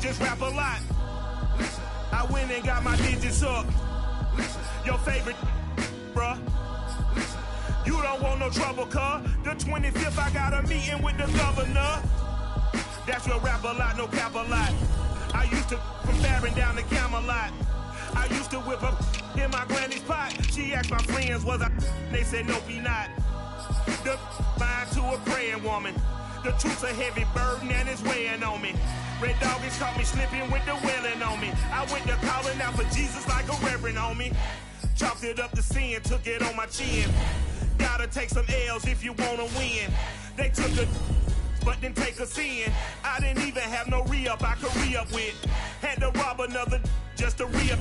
just rap a lot. I went and got my digits up. Your favorite, bruh. You don't want no trouble, cuz. The 25th, I got a meeting with the governor. That's your rap a lot, no cap a lot. I used to from Barron down to Camelot. I used to whip up in my granny's pot. She asked my friends, was I? They said, nope, he not. The line to a praying woman. The truth's a heavy burden and it's weighing on me. Red Doggies caught me slipping with the wailing on me. I went to calling out for Jesus like a reverend on me. Chalked it up to sin, took it on my chin. Gotta take some L's if you wanna win. They took a but didn't take a sin. I didn't even have no re-up I could re-up with. Had to rob another just to re-up.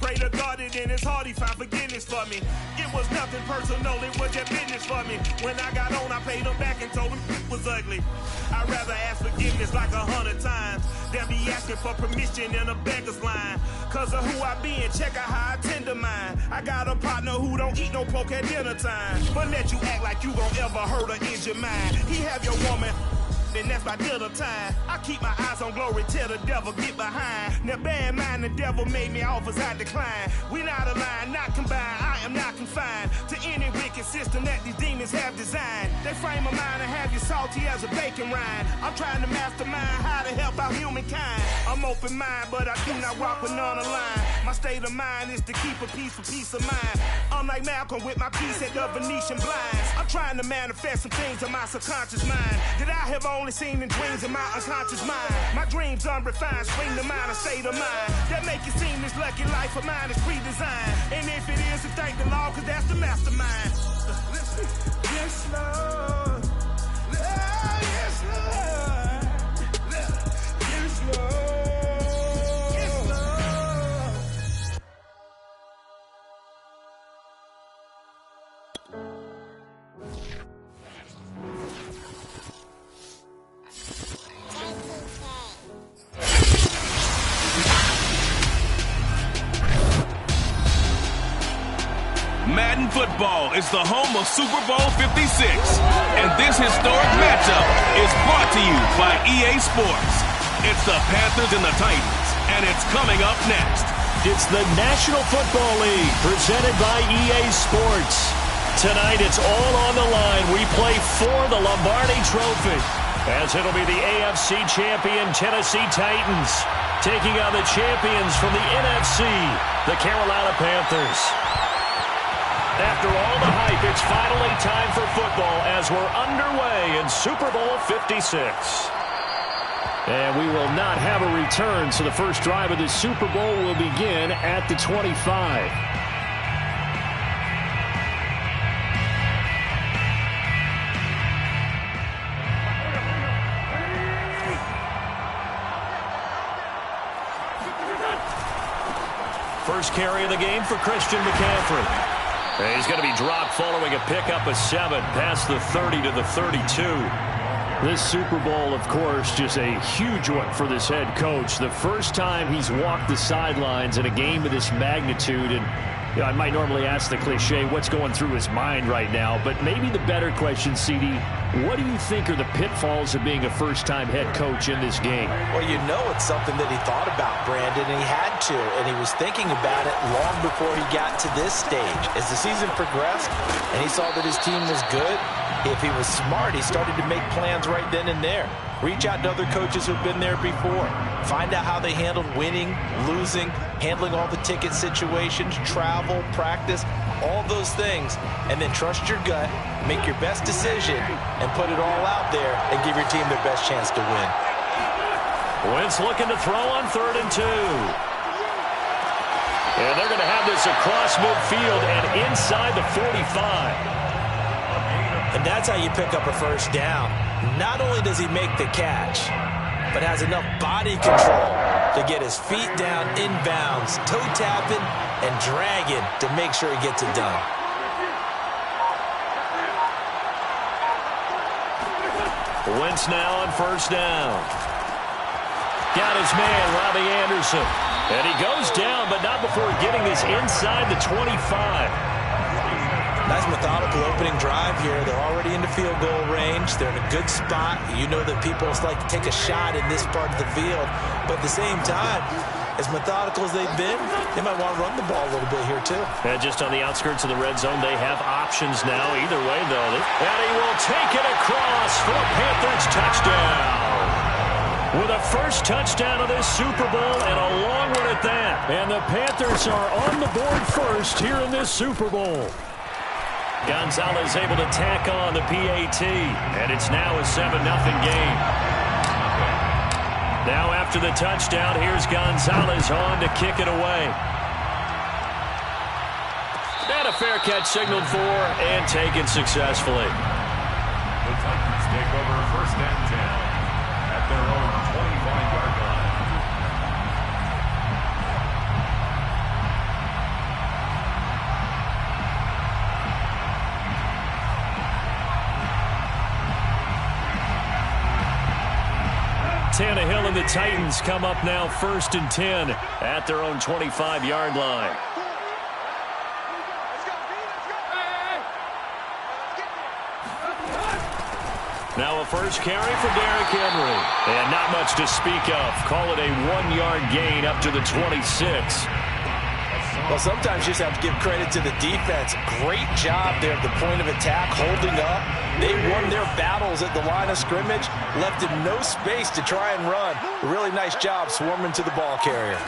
Pray to God it in his heart he found forgiveness for me. It was nothing personal, it was just business for me. When I got on, I paid him back and told him it was ugly. I'd rather ask forgiveness like 100 times than be asking for permission in a beggar's line. Cause of who I been, check out how I tend to mine. I got a partner who don't eat no pork at dinner time, but let you act like you gon' ever hurt or injure mine. He have your woman, and that's my dinner time. I keep my eyes on glory till the devil get behind. Now bad mind, the devil made me offers I decline. We not aligned, not combined, I am not confined to any wicked system that these demons have designed. They frame a mind and have you salty as a bacon rind. I'm trying to mastermind how to help out humankind. I'm open mind, but I do not walk with none aligned. My state of mind is to keep a peace for peace of mind. I'm like Malcolm with my piece at the Venetian blinds. I'm trying to manifest some things in my subconscious mind that I have only seen in dreams in my unconscious mind. My dreams unrefined, spring to mind, a state of mind that make it seem this lucky life of mine is pre-designed. And if it is, then thank the Lord, cause that's the mastermind. Yes, Lord. Yes, Lord. Yes, Lord. Madden football is the home of Super Bowl 56, and this historic matchup is brought to you by EA Sports. It's the Panthers and the Titans, and it's coming up next. It's the National Football League presented by EA Sports. Tonight it's all on the line. We play for the Lombardi Trophy, as it'll be the AFC champion Tennessee Titans taking on the champions from the NFC, the Carolina Panthers. After all the hype, it's finally time for football as we're underway in Super Bowl 56. And we will not have a return, so the first drive of the Super Bowl will begin at the 25. First carry of the game for Christian McCaffrey. He's going to be dropped following a pickup of 7 past the 30 to the 32. This Super Bowl, of course, just a huge one for this head coach. The first time he's walked the sidelines in a game of this magnitude. And you know, I might normally ask the cliche, what's going through his mind right now? But maybe the better question, CD, what do you think are the pitfalls of being a first-time head coach in this game? Well, you know it's something that he thought about, Brandon, and he had to. And he was thinking about it long before he got to this stage. As the season progressed and he saw that his team was good, if he was smart, he started to make plans right then and there. Reach out to other coaches who've been there before. Find out how they handled winning, losing, handling all the ticket situations, travel, practice, all those things. And then trust your gut, make your best decision, and put it all out there and give your team their best chance to win. Wentz looking to throw on 3rd and 2. And they're going to have this across midfield and inside the 45. And that's how you pick up a first down. Not only does he make the catch, but has enough body control to get his feet down inbounds, toe tapping and dragging to make sure he gets it done. Wentz now on first down. Got his man, Robbie Anderson. And he goes down, but not before getting this inside the 25. Nice methodical opening drive here. They're already into field goal range. They're in a good spot. You know that people just like to take a shot in this part of the field. But at the same time, as methodical as they've been, they might want to run the ball a little bit here too. And just on the outskirts of the red zone, they have options now. Either way, though. And he will take it across for a Panthers touchdown. With a first touchdown of this Super Bowl and a long one at that. And the Panthers are on the board first here in this Super Bowl. Gonzalez able to tack on the PAT. And it's now a 7-0 game. Now after the touchdown, here's Gonzalez on to kick it away. And a fair catch signaled for and taken successfully. The Titans take over 1st and 10 at their own 25-yard line. Tannehill and the Titans come up now 1st and 10 at their own 25-yard line. Now a first carry for Derrick Henry. And not much to speak of. Call it a 1-yard gain up to the 26. Well, sometimes you just have to give credit to the defense. Great job there at the point of attack, holding up. They won their battles at the line of scrimmage, left him no space to try and run. A really nice job swarming to the ball carrier.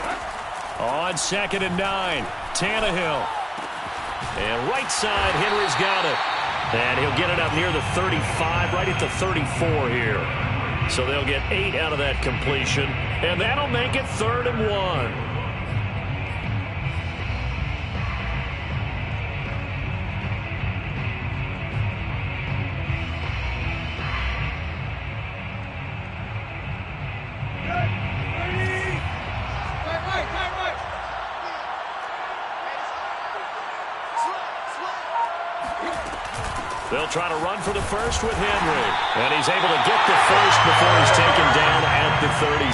On 2nd and 9, Tannehill. And right side, Henry's got it. And he'll get it up near the 35, right at the 34 here. So they'll get 8 out of that completion. And that'll make it 3rd and 1. They'll try to run for the first with Henry. And he's able to get the first before he's taken down at the 36.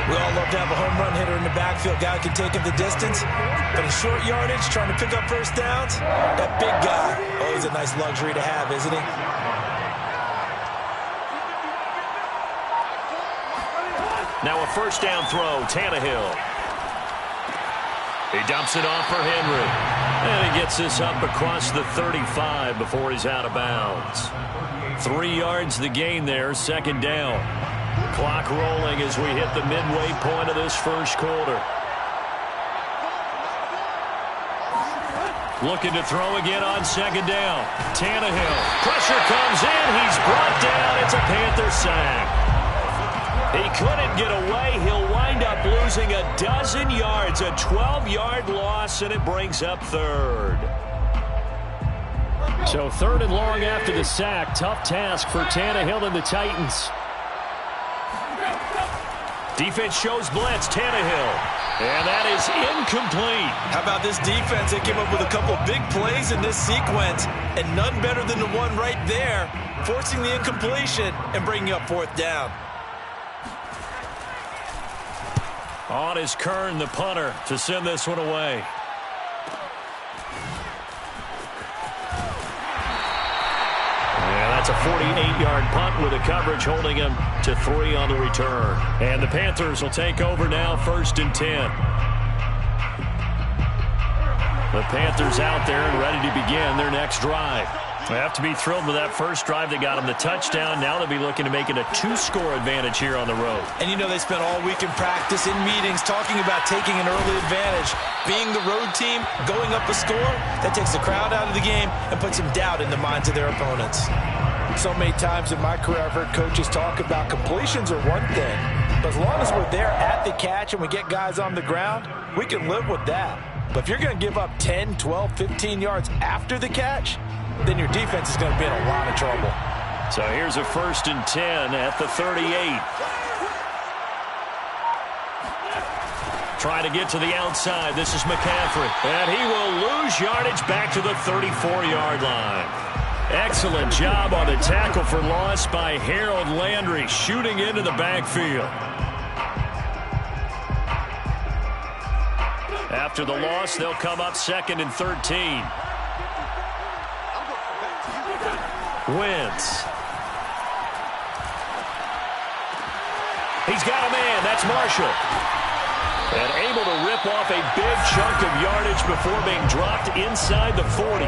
We all love to have a home run hitter in the backfield. Guy can take him the distance. But in short yardage, trying to pick up first downs, that big guy, always a nice luxury to have, isn't he? Now a first down throw, Tannehill. He dumps it off for Henry. And he gets this up across the 35 before he's out of bounds. 3 yards the gain there, 2nd down. Clock rolling as we hit the midway point of this first quarter. Looking to throw again on 2nd down. Tannehill. Pressure comes in. He's brought down. It's a Panther sack. He couldn't get away. He'll wind up losing a dozen yards, a 12-yard loss, and it brings up 3rd. So 3rd and long after the sack. Tough task for Tannehill and the Titans. Defense shows blitz. Tannehill. And that is incomplete. How about this defense? They came up with a couple of big plays in this sequence, and none better than the one right there, forcing the incompletion and bringing up 4th down. On is Kern, the punter, to send this one away. And that's a 48-yard punt with the coverage holding him to 3 on the return. And the Panthers will take over now, 1st and 10. The Panthers out there and ready to begin their next drive. They have to be thrilled with that first drive. They got them the touchdown. Now they'll be looking to make it a 2-score advantage here on the road. And you know they spent all week in practice, in meetings, talking about taking an early advantage. Being the road team, going up a score, that takes the crowd out of the game and puts some doubt in the minds of their opponents. So many times in my career I've heard coaches talk about completions are one thing, but as long as we're there at the catch and we get guys on the ground, we can live with that. But if you're going to give up 10, 12, 15 yards after the catch, then your defense is going to be in a lot of trouble. So here's a 1st and 10 at the 38. Trying to get to the outside. This is McCaffrey. And he will lose yardage back to the 34-yard line. Excellent job on the tackle for loss by Harold Landry, shooting into the backfield. After the loss, they'll come up 2nd and 13. Wentz. He's got a man. That's Marshall. And able to rip off a big chunk of yardage before being dropped inside the 40.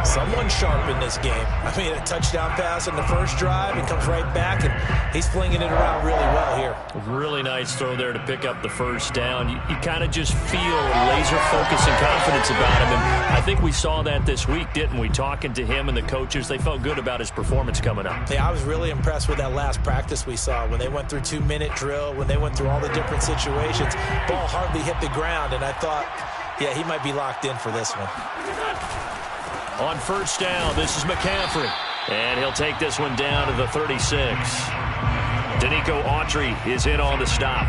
Someone sharp in this game. I mean, a touchdown pass in the first drive. He comes right back, and he's flinging it around really well here. Really nice throw there to pick up the first down. You kind of just feel laser focus and confidence about him. And I think we saw that this week, didn't we? Talking to him and the coaches, they felt good about his performance coming up. Yeah, I was really impressed with that last practice we saw when they went through 2-minute drill, when they went through all the different situations. Ball hardly hit the ground, and I thought, yeah, he might be locked in for this one. On first down, this is McCaffrey. And he'll take this one down to the 36. Danico Autry is in on the stop.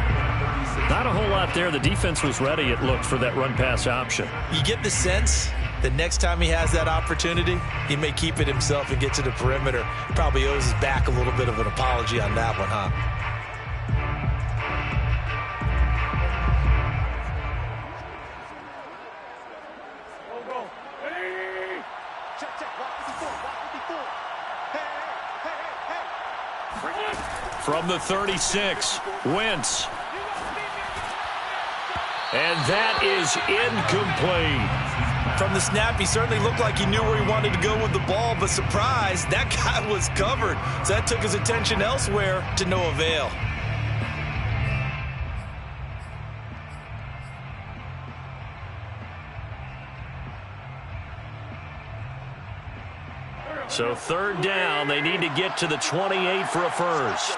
Not a whole lot there. The defense was ready, it looked, for that run-pass option. You get the sense that next time he has that opportunity, he may keep it himself and get to the perimeter. Probably owes his back a little bit of an apology on that one, huh? From the 36, Wentz. And that is incomplete. From the snap, he certainly looked like he knew where he wanted to go with the ball, but surprise, that guy was covered. So that took his attention elsewhere to no avail. So third down, they need to get to the 28 for a first.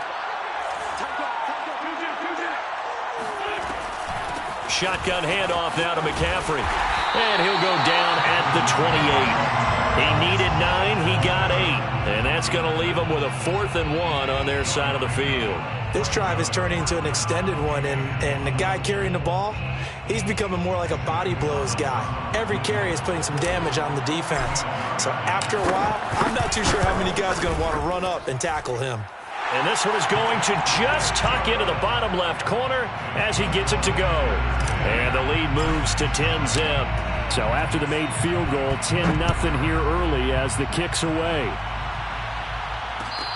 Shotgun handoff now to McCaffrey. And he'll go down at the 28. He needed 9, he got 8. And that's going to leave him with a 4th and 1 on their side of the field. This drive is turning into an extended one, and the guy carrying the ball, he's becoming more like a body blows guy. Every carry is putting some damage on the defense. So after a while, I'm not too sure how many guys are going to want to run up and tackle him. And this one is going to just tuck into the bottom left corner as he gets it to go. And the lead moves to 10-zip. So after the made field goal, 10-0 here early as the kick's away.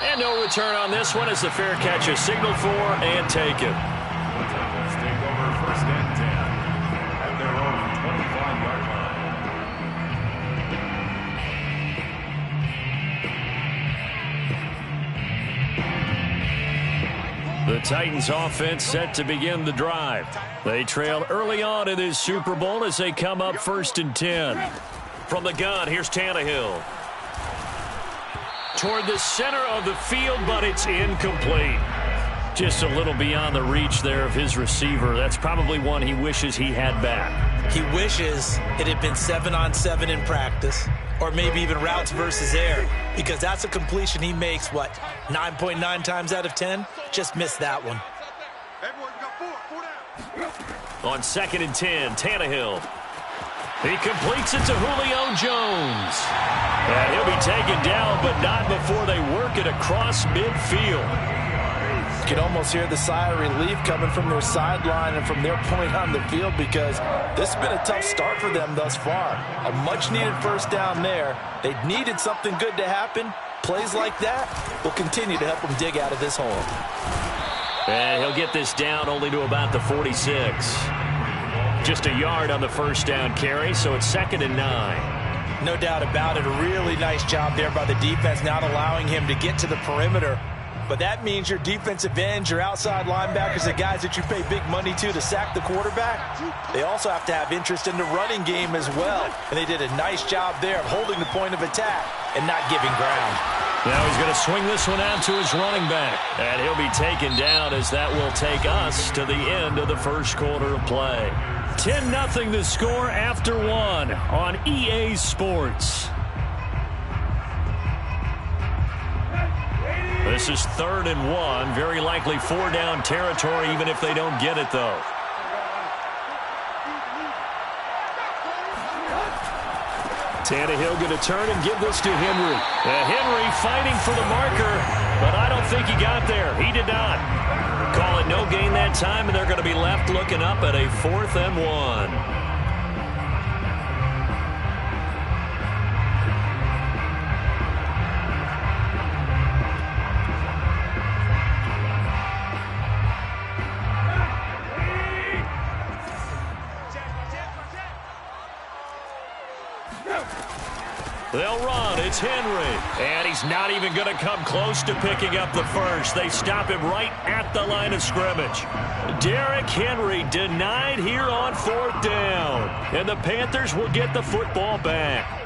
And no return on this one as the fair catch is signaled for and taken. The Titans take over first and 10 at their own 25-yard line. The Titans offense set to begin the drive. They trail early on in this Super Bowl as they come up 1st and 10. From the gun, here's Tannehill. Toward the center of the field, but it's incomplete. Just a little beyond the reach there of his receiver. That's probably one he wishes he had back. He wishes it had been 7-on-7 in practice, or maybe even routes versus air, because that's a completion he makes, 9.9 times out of 10? Just missed that one. On 2nd and 10, Tannehill. He completes it to Julio Jones. And he'll be taken down, but not before they work it across midfield. You can almost hear the sigh of relief coming from their sideline and from their point on the field, because this has been a tough start for them thus far. A much-needed first down there. They needed something good to happen. Plays like that will continue to help them dig out of this hole. And he'll get this down only to about the 46. Just a yard on the first down carry, so it's 2nd and 9. No doubt about it. A really nice job there by the defense, not allowing him to get to the perimeter. But that means your defensive ends, your outside linebackers, the guys that you pay big money to sack the quarterback, they also have to have interest in the running game as well. And they did a nice job there of holding the point of attack and not giving ground. Now he's going to swing this one out to his running back. And he'll be taken down as that will take us to the end of the first quarter of play. 10-0 the score after 1 on EA Sports. This is 3rd and 1. Very likely 4-down territory, even if they don't get it, though. Tannehill going to turn and give this to Henry. Henry fighting for the marker, but I don't think he got there. He did not. Call it no gain that time, and they're going to be left looking up at a 4th and 1. They'll run. It's Henry. And he's not even going to come close to picking up the first. They stop him right at the line of scrimmage. Derrick Henry denied here on 4th down. And the Panthers will get the football back.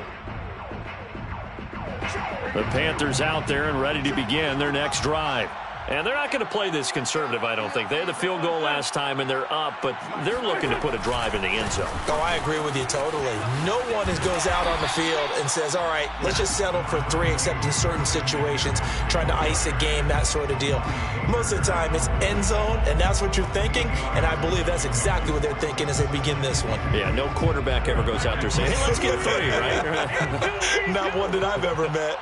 The Panthers out there and ready to begin their next drive. And they're not going to play this conservative, I don't think. They had the field goal last time, and they're up, but they're looking to put a drive in the end zone. Oh, I agree with you totally. No one goes out on the field and says, all right, let's just settle for 3, except in certain situations, trying to ice a game, that sort of deal. Most of the time, it's end zone, and that's what you're thinking, and I believe that's exactly what they're thinking as they begin this one. Yeah, no quarterback ever goes out there saying, hey, let's get 3, right? Not one that I've ever met.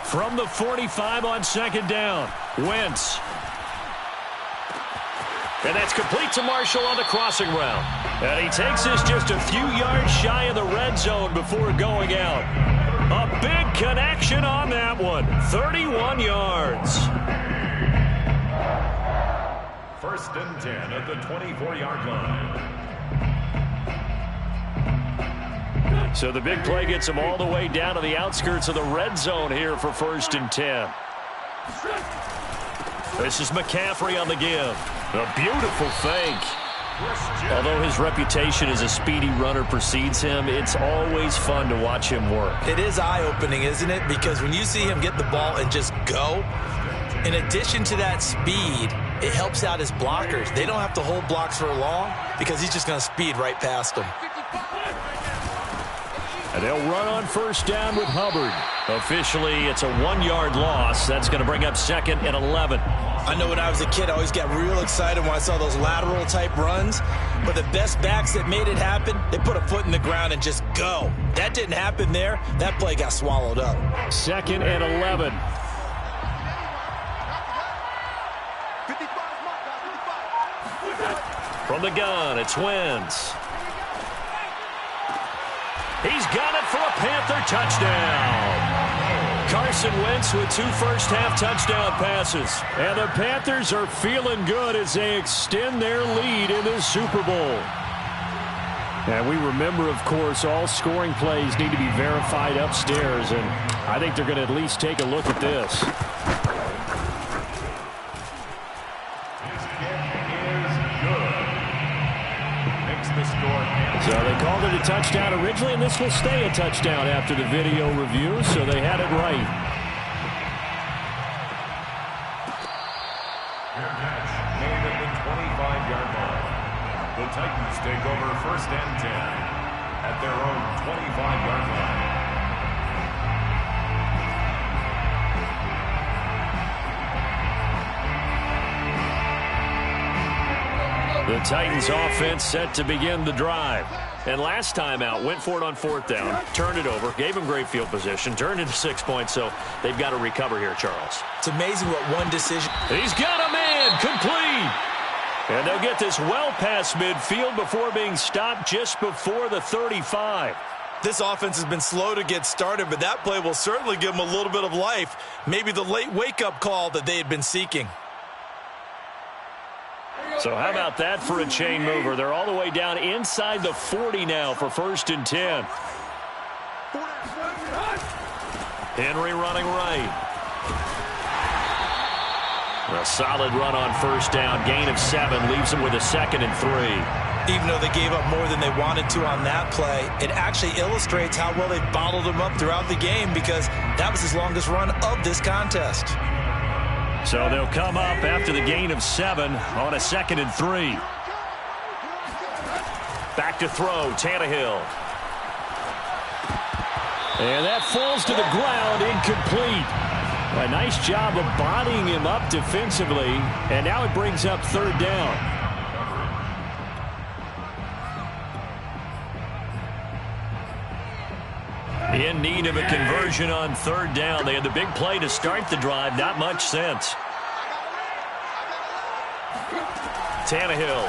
From the 45 on 2nd down, Wentz. And that's complete to Marshall on the crossing route. And he takes this just a few yards shy of the red zone before going out. A big connection on that one. 31 yards. 1st and 10 at the 24-yard line. So the big play gets him all the way down to the outskirts of the red zone here for 1st and 10. This is McCaffrey on the give. A beautiful fake. Although his reputation as a speedy runner precedes him, it's always fun to watch him work. It is eye-opening, isn't it? Because when you see him get the ball and just go, in addition to that speed, it helps out his blockers. They don't have to hold blocks for long because he's just going to speed right past them. And they'll run on 1st down with Hubbard. Officially, it's a 1-yard loss. That's going to bring up 2nd and 11. I know when I was a kid, I always got real excited when I saw those lateral-type runs. But the best backs that made it happen, they put a foot in the ground and just go. That didn't happen there. That play got swallowed up. 2nd and 11. From the gun, it's Wentz. He's got it for a Panther touchdown. Carson Wentz with 2 first-half touchdown passes. And the Panthers are feeling good as they extend their lead in this Super Bowl. And we remember, of course, all scoring plays need to be verified upstairs. And I think they're going to at least take a look at this. So they called it a touchdown originally, and this will stay a touchdown after the video review, so they had it right. Their catch made at the 25-yard line. The Titans take over 1st and 10 at their own 25-yard line. The Titans offense set to begin the drive. And last time out, went for it on 4th down, turned it over, gave him great field position, turned it to 6 points, so they've got to recover here, Charles. It's amazing what one decision. He's got a man, complete. And they'll get this well past midfield before being stopped just before the 35. This offense has been slow to get started, but that play will certainly give them a little bit of life. Maybe the late wake-up call that they had been seeking. So how about that for a chain mover? They're all the way down inside the 40 now for 1st and 10. Henry running right. A solid run on 1st down. Gain of 7 leaves them with a 2nd and 3. Even though they gave up more than they wanted to on that play, it actually illustrates how well they bottled them up throughout the game because that was his longest run of this contest. So they'll come up after the gain of 7 on a 2nd and 3. Back to throw, Tannehill. And that falls to the ground, incomplete. A nice job of bodying him up defensively, and now it brings up 3rd down. In need of a conversion on 3rd down. They had the big play to start the drive. Not much sense. Tannehill.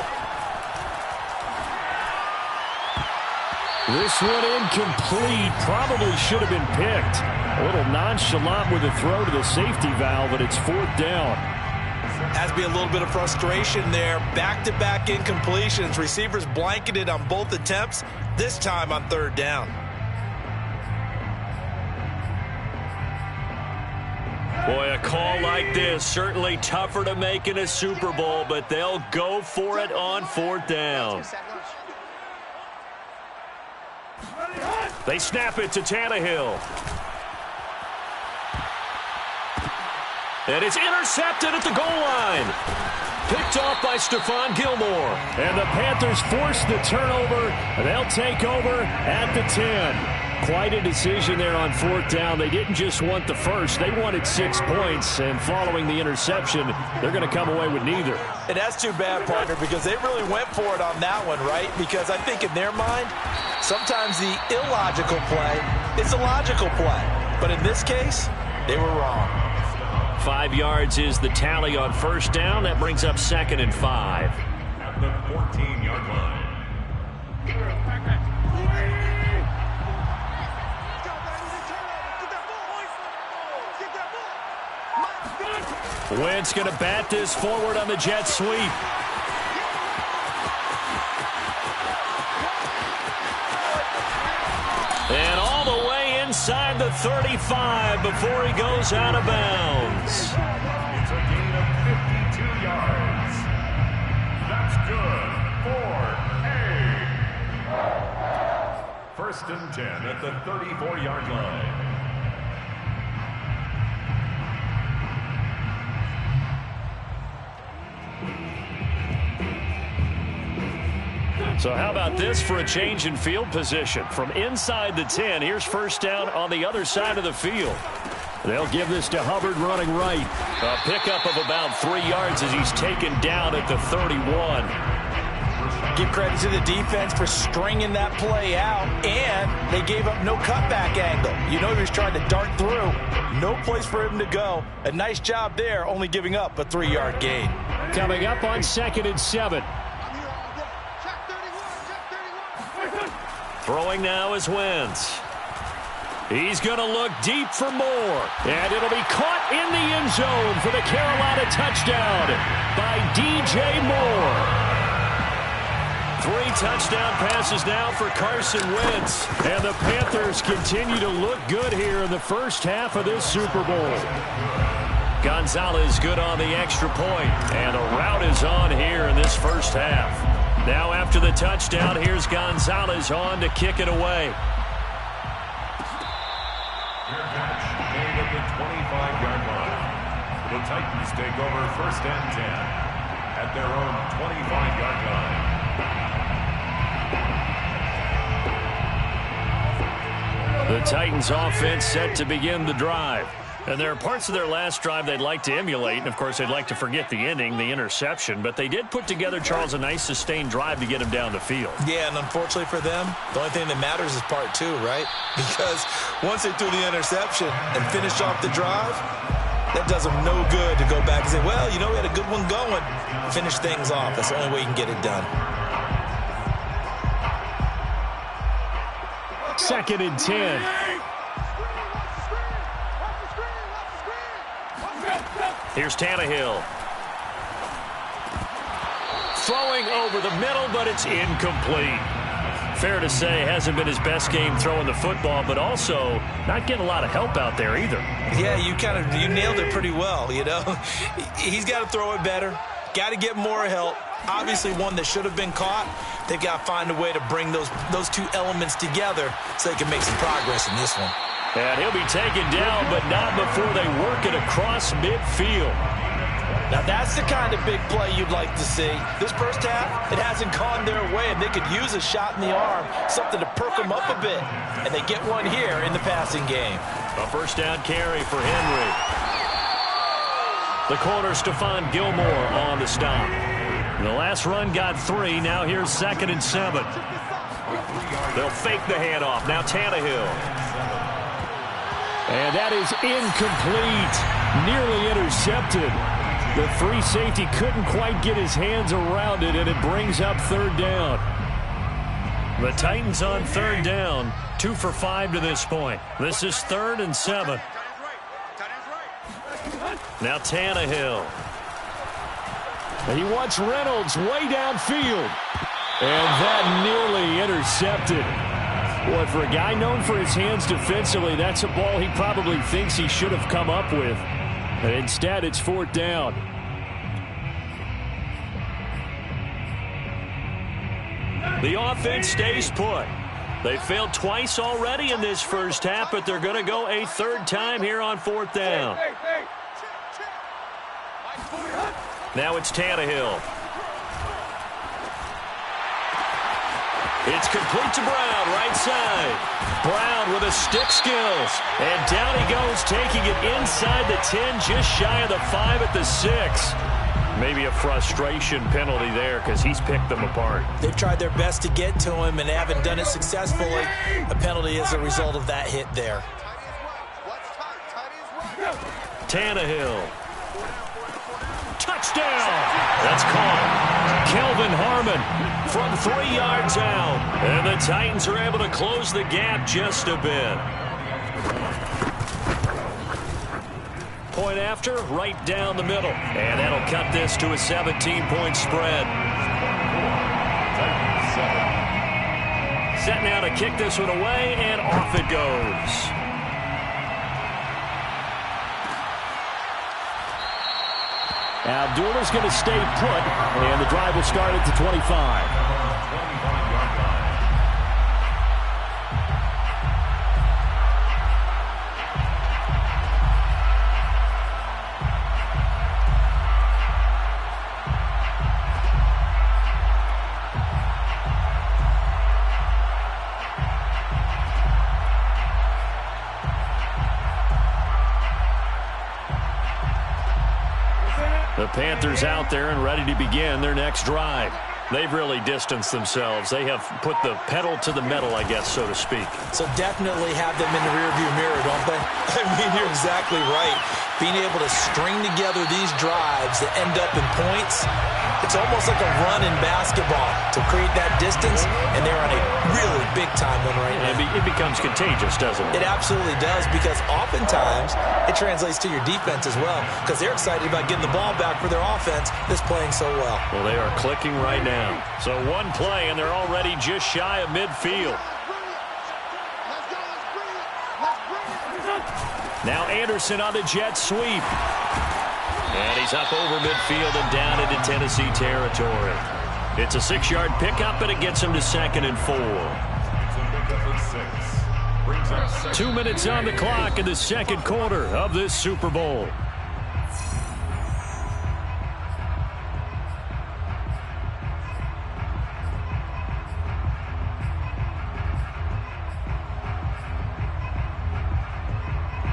This one incomplete. Probably should have been picked. A little nonchalant with a throw to the safety valve, but it's 4th down. Has to be a little bit of frustration there. Back-to-back incompletions. Receivers blanketed on both attempts, this time on third down. Boy, a call like this, certainly tougher to make in a Super Bowl, but they'll go for it on fourth down. They snap it to Tannehill. And it's intercepted at the goal line. Picked off by Stephon Gilmore. And the Panthers force the turnover. They'll take over at the 10. Quite a decision there on fourth down. They didn't just want the first. They wanted 6 points. And following the interception, they're going to come away with neither. And that's too bad, partner, because they really went for it on that one, right? Because I think in their mind, sometimes the illogical play is a logical play. But in this case, they were wrong. 5 yards is the tally on first down. That brings up 2nd and 5. At the 14-yard line. Wentz going to bat this forward on the jet sweep. And all the way inside the 35 before he goes out of bounds. It's a gain of 52 yards. That's good for a. 1st and 10 at the 34-yard line. So how about this for a change in field position? From inside the 10, here's first down on the other side of the field. They'll give this to Hubbard running right. A pickup of about 3 yards as he's taken down at the 31. Give credit to the defense for stringing that play out, and they gave up no cutback angle. You know he was trying to dart through. No place for him to go. A nice job there, only giving up a 3-yard gain. Coming up on 2nd and 7. Throwing now is Wentz. He's going to look deep for more. And it'll be caught in the end zone for the Carolina touchdown by DJ Moore. 3 touchdown passes now for Carson Wentz. And the Panthers continue to look good here in the first half of this Super Bowl. Gonzalez good on the extra point. And the route is on here in this first half. Now after the touchdown, here's Gonzalez on to kick it away. Fair catch made at the 25-yard line. The Titans take over 1st and 10 at their own 25-yard line. The Titans offense set to begin the drive. And there are parts of their last drive they'd like to emulate. And, of course, they'd like to forget the ending, the interception. But they did put together, Charles, a nice sustained drive to get him down the field. Yeah, and unfortunately for them, the only thing that matters is part 2, right? Because once they threw the interception and finished off the drive, that does them no good to go back and say, well, you know, we had a good one going. Finish things off. That's the only way you can get it done. 2nd and 10. Here's Tannehill. Throwing over the middle, but it's incomplete. Fair to say, hasn't been his best game throwing the football, but also not getting a lot of help out there either. Yeah, you nailed it pretty well, you know. He's got to throw it better. Got to get more help. Obviously one that should have been caught. They've got to find a way to bring those 2 elements together so they can make some progress in this one. And he'll be taken down, but not before they work it across midfield. Now, that's the kind of big play you'd like to see. This first half, it hasn't gone their way, and they could use a shot in the arm, something to perk them up a bit. And they get one here in the passing game. A first down carry for Henry. The corner, Stephon Gilmore on the stop. The last run got 3. Now here's 2nd and 7. They'll fake the handoff. Now Tannehill. And that is incomplete. Nearly intercepted. The free safety couldn't quite get his hands around it, and it brings up 3rd down. The Titans on 3rd down. 2 for 5 to this point. This is 3rd and 7. Now Tannehill. And he wants Reynolds way downfield. And that nearly intercepted. Boy, for a guy known for his hands defensively, that's a ball he probably thinks he should have come up with. And instead, it's 4th down. The offense stays put. They failed twice already in this first half, but they're going to go a 3rd time here on 4th down. Now it's Tannehill. It's complete to Brown, right side. Brown with the stick skills. And down he goes, taking it inside the 10, just shy of the 5 at the 6. Maybe a frustration penalty there because he's picked them apart. They've tried their best to get to him and haven't done it successfully. A penalty is a result of that hit there. Tannehill. Touchdown! That's caught. Kelvin Harmon from 3 yards out. And the Titans are able to close the gap just a bit. Point after, right down the middle. And that'll cut this to a 17-point spread. Set now to kick this one away, and off it goes. Abdullah's going to stay put, and the drive will start at the 25. The Panthers out there and ready to begin their next drive. They've really distanced themselves. They have put the pedal to the metal, I guess, so to speak. So definitely have them in the rearview mirror, don't they? I mean, you're exactly right. Being able to string together these drives that end up in points, it's almost like a run in basketball to create that distance, and they're on a really big-time one right now. It becomes contagious, doesn't it? It absolutely does, because oftentimes it translates to your defense as well, because they're excited about getting the ball back for their offense that's playing so well. Well, they are clicking right now. So one play, and they're already just shy of midfield. Now Anderson on the jet sweep. And he's up over midfield and down into Tennessee territory. It's a 6-yard pickup, and it gets him to 2nd and 4. 2 minutes on the clock in the second quarter of this Super Bowl.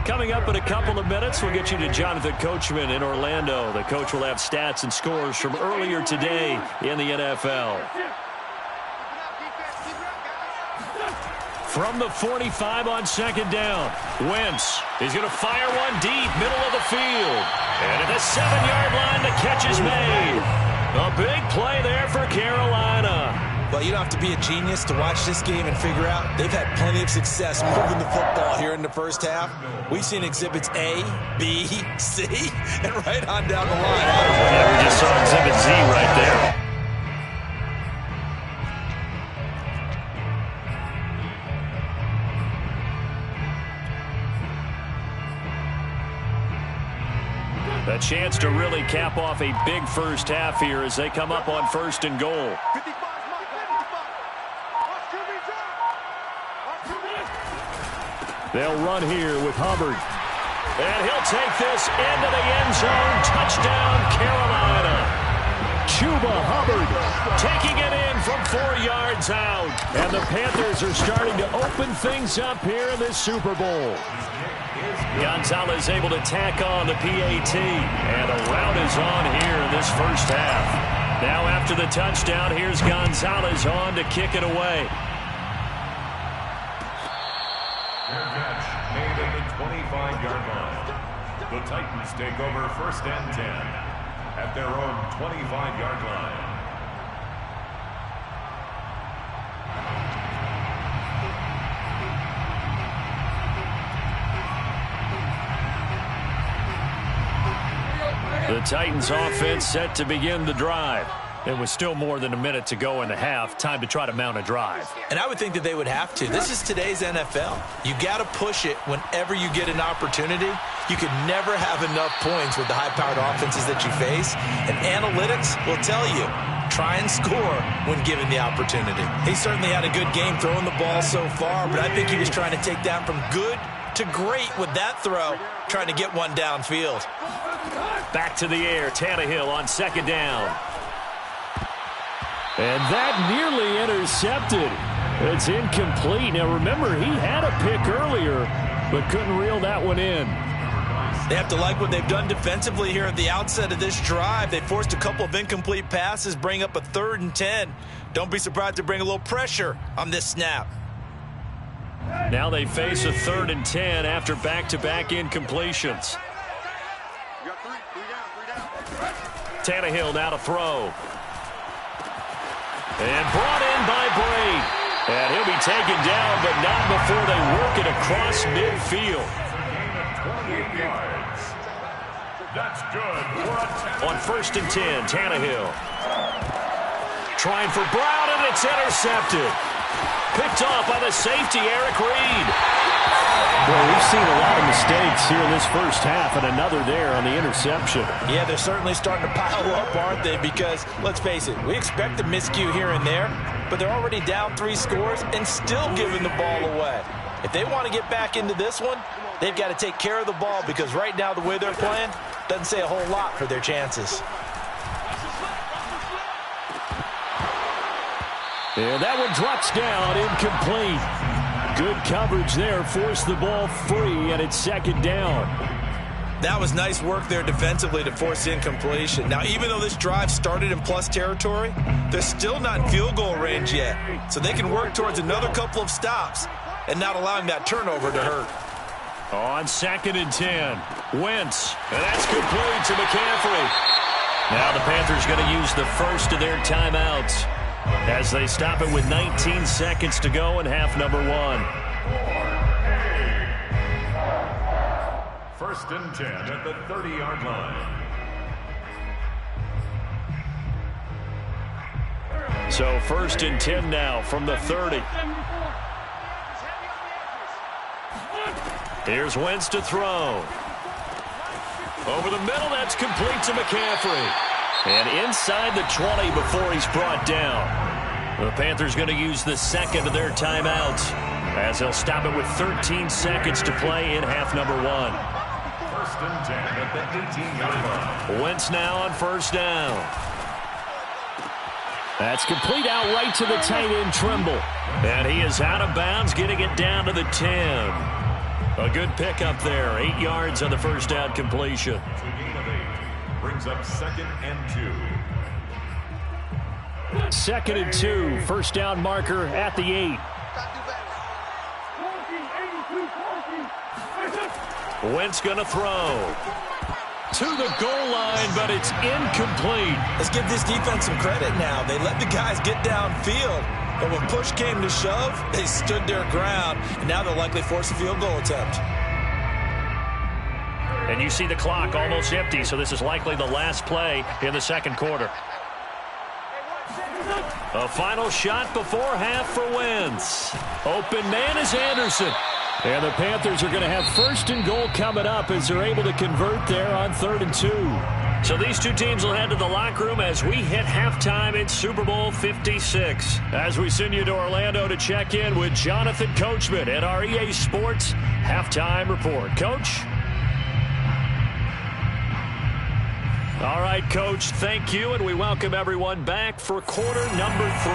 Coming up in a couple of minutes, we'll get you to Jonathan Coachman in Orlando. The coach will have stats and scores from earlier today in the NFL. From the 45 on 2nd down, Wentz is going to fire one deep, middle of the field. And at the 7-yard line, the catch is made. A big play there for Carolina. But you don't have to be a genius to watch this game and figure out they've had plenty of success moving the football here in the first half. We've seen exhibits A, B, C, and right on down the line. Yeah, we just saw exhibit Z right there. A chance to really cap off a big first half here as they come up on 1st and goal. They'll run here with Hubbard. And he'll take this into the end zone. Touchdown, Carolina. Chuba Hubbard taking it in from 4 yards out. And the Panthers are starting to open things up here in this Super Bowl. Gonzalez able to tack on the PAT. And a rout is on here in this first half. Now after the touchdown, here's Gonzalez on to kick it away. Made at the 25-yard line. The Titans take over 1st and 10 at their own 25-yard line. The Titans offense set to begin the drive. It was still more than a minute to go in the half. Time to try to mount a drive. And I would think that they would have to. This is today's NFL. You got to push it whenever you get an opportunity. You could never have enough points with the high-powered offenses that you face. And analytics will tell you, try and score when given the opportunity. He certainly had a good game throwing the ball so far, but I think he was trying to take down from good to great with that throw, trying to get one downfield. Back to the air, Tannehill on second down. And that nearly intercepted. It's incomplete. Now, remember, he had a pick earlier, but couldn't reel that one in. They have to like what they've done defensively here at the outset of this drive. They forced a couple of incomplete passes, bring up a 3rd and 10. Don't be surprised to bring a little pressure on this snap. Now they face a 3rd and 10 after back-to-back incompletions. Tannehill now to throw. And brought in by Brady. And he'll be taken down, but not before they work it across midfield. That's good. On 1st and 10, Tannehill. Trying for Brown, and it's intercepted. Picked off by the safety, Eric Reed. Well, we've seen a lot of mistakes here in this first half, and another there on the interception. Yeah, they're certainly starting to pile up, aren't they? Because, let's face it, we expect a miscue here and there, but they're already down 3 scores and still giving the ball away. If they want to get back into this one, they've got to take care of the ball, because right now the way they're playing doesn't say a whole lot for their chances. And that one drops down, incomplete. Good coverage there, forced the ball free, and it's second down. That was nice work there defensively to force incompletion. Now, even though this drive started in plus territory, they're still not in field goal range yet. So they can work towards another couple of stops and not allowing that turnover to hurt. On 2nd and 10, Wentz, and that's complete to McCaffrey. Now the Panthers going to use the first of their timeouts as they stop it with 19 seconds to go in half number 1. 1st and 10 at the 30-yard line. So 1st and 10 now from the 30. Here's Wentz to throw. Over the middle, that's complete to McCaffrey. And inside the 20 before he's brought down. The Panthers going to use the second of their timeouts as they'll stop it with 13 seconds to play in half number 1. 1st and 10 at the 18-yard line. Wentz now on 1st down. That's complete out right to the tight end, Trimble. And he is out of bounds, getting it down to the 10. A good pickup there. 8 yards on the 1st down completion. It's a gain of 8. Brings up 2nd and 2. 2nd and 2. 1st down marker at the 8. Wentz going to throw. To the goal line, but it's incomplete. Let's give this defense some credit now. They let the guys get downfield. But when push came to shove, they stood their ground. And now they'll likely force a field goal attempt. And you see the clock almost empty, so this is likely the last play in the 2nd quarter. A final shot before half for Wentz. Open man is Anderson. And the Panthers are going to have 1st and goal coming up as they're able to convert there on 3rd and 2. So these two teams will head to the locker room as we hit halftime in Super Bowl 56. As we send you to Orlando to check in with Jonathan Coachman at our EA Sports Halftime Report. Coach? All right, Coach, thank you, and we welcome everyone back for quarter number 3.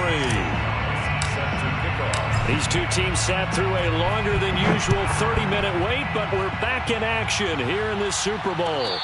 These two teams sat through a longer than usual 30-minute wait, but we're back in action here in this Super Bowl.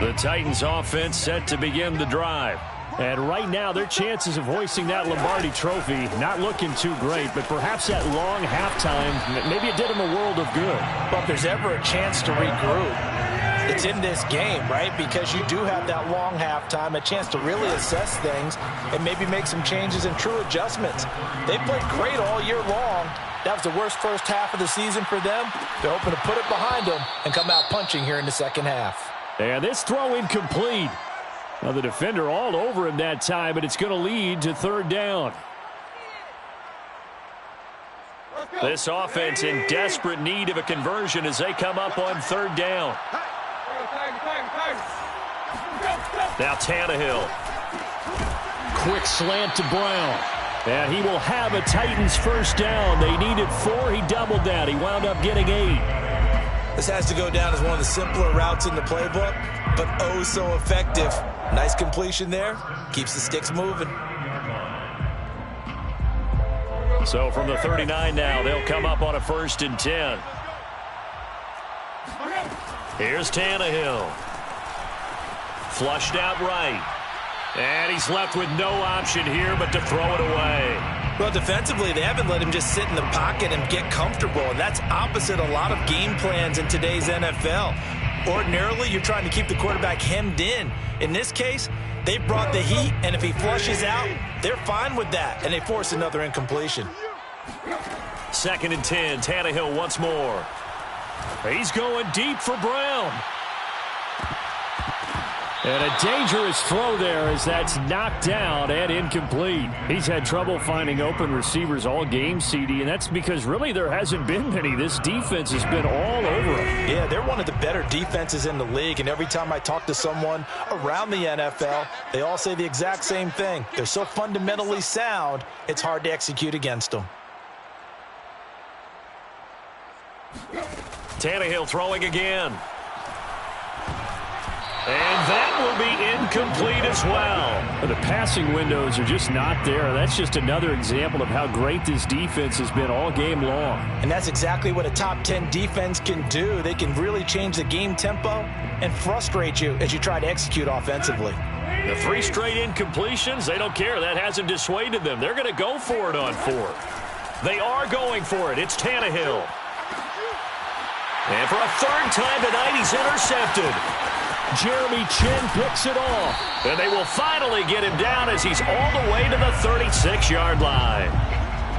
The Titans offense set to begin the drive. And right now, their chances of hoisting that Lombardi trophy not looking too great, but perhaps that long halftime, maybe it did them a world of good. But if there's ever a chance to regroup, it's in this game, right? Because you do have that long halftime, a chance to really assess things and maybe make some changes and true adjustments. They played great all year long. That was the worst first half of the season for them. They're hoping to put it behind them and come out punching here in the second half. And this throw incomplete. Well, the defender all over him that time, but it's going to lead to third down. This offense in desperate need of a conversion as they come up on third down. Now Tannehill. Quick slant to Brown. And he will have a Titans first down. They needed 4. He doubled that. He wound up getting 8. This has to go down as one of the simpler routes in the playbook, but oh so effective. Nice completion there. Keeps the sticks moving. So from the 39 now, they'll come up on a 1st and 10. Here's Tannehill. Flushed out right. And he's left with no option here but to throw it away. Well, defensively, they haven't let him just sit in the pocket and get comfortable, and that's opposite a lot of game plans in today's NFL. Ordinarily, you're trying to keep the quarterback hemmed in. In this case, they brought the heat, and if he flushes out, they're fine with that, and they force another incompletion. 2nd and 10, Tannehill once more. He's going deep for Brown. And a dangerous throw there as that's knocked down and incomplete. He's had trouble finding open receivers all game, CD, and that's because really there hasn't been many. This defense has been all over him. Yeah, they're one of the better defenses in the league, and every time I talk to someone around the NFL, they all say the exact same thing. They're so fundamentally sound, it's hard to execute against them. Tannehill throwing again. And that will be incomplete as well. The passing windows are just not there. That's just another example of how great this defense has been all game long. And that's exactly what a top 10 defense can do. They can really change the game tempo and frustrate you as you try to execute offensively. The 3 straight incompletions, they don't care. That hasn't dissuaded them. They're going to go for it on 4th. They are going for it. It's Tannehill. And for a 3rd time tonight, he's intercepted. Jeremy Chin picks it off. And they will finally get him down as he's all the way to the 36-yard line.